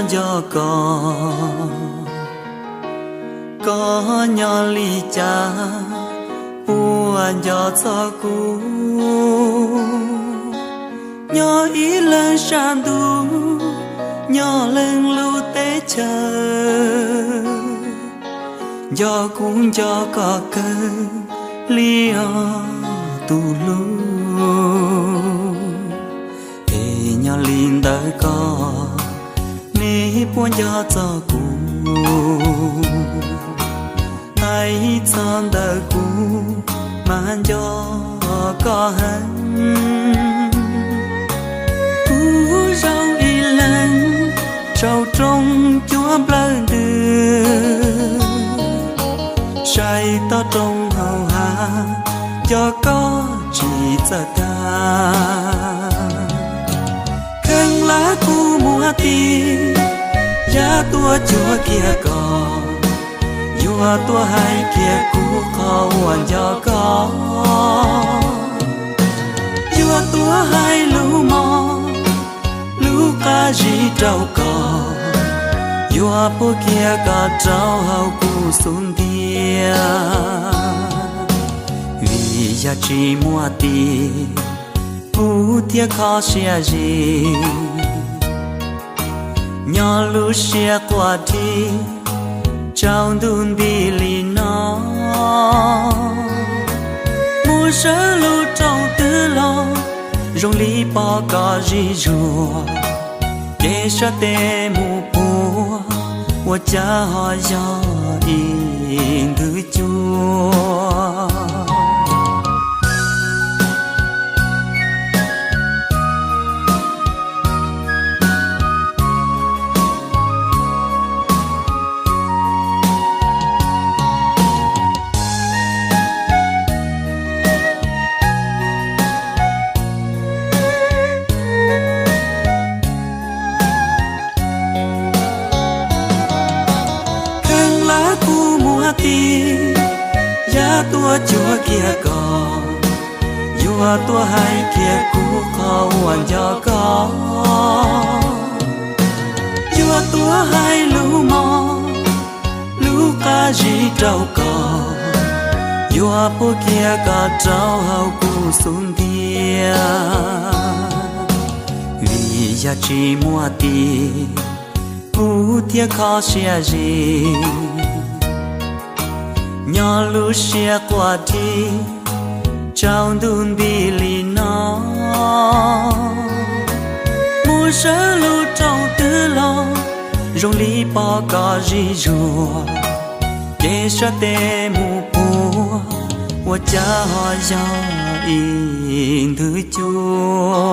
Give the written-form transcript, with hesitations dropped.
cho có nhỏ ly cha buồn cho cũ nhỏ ý lên san du nhỏ lên lưu tế chờ do cũng cho có cơ lia tu lu thì nhỏ linh tới có ni buồn cho cũ ai chọn đời cũ mà cho có hắn cũ rau đi lên rau trong chúa bờ đưa say to trong hầu hạ cho có chỉ cho ta khăn lá cũ mùa ti giá tua chúa kia còn vua tua hai kia cũ khó hoàn cho có vua tua hai lũ mò lũ ca gì trâu cò vua bố kia cả trâu hậu cũ xuống tia vì giá trị mua tì cũ tia khó xia gì nhỏ lũ xia qua đi trong đun đi lì nó mua sớ lũ trong tư lo rong lý bỏ có gì rùa để cho tê mù bùa của cha họ do yên thứ chúa giá tua chúa kia còn vua tua hai kia cũ khó hoàn cho có vua tua hai lũ mò lũ ca gì trâu cò vua bố kia cả trâu hậu cũ xuống tia vì giá trị mua tì cũ tia khó xia gì nhỏ lũ xia qua đi trong đun đi lì nó mua sớ lũ trong tư lo rong lý bỏ có gì rùa để cho tê mù bùa của cha họ do yên thứ chúa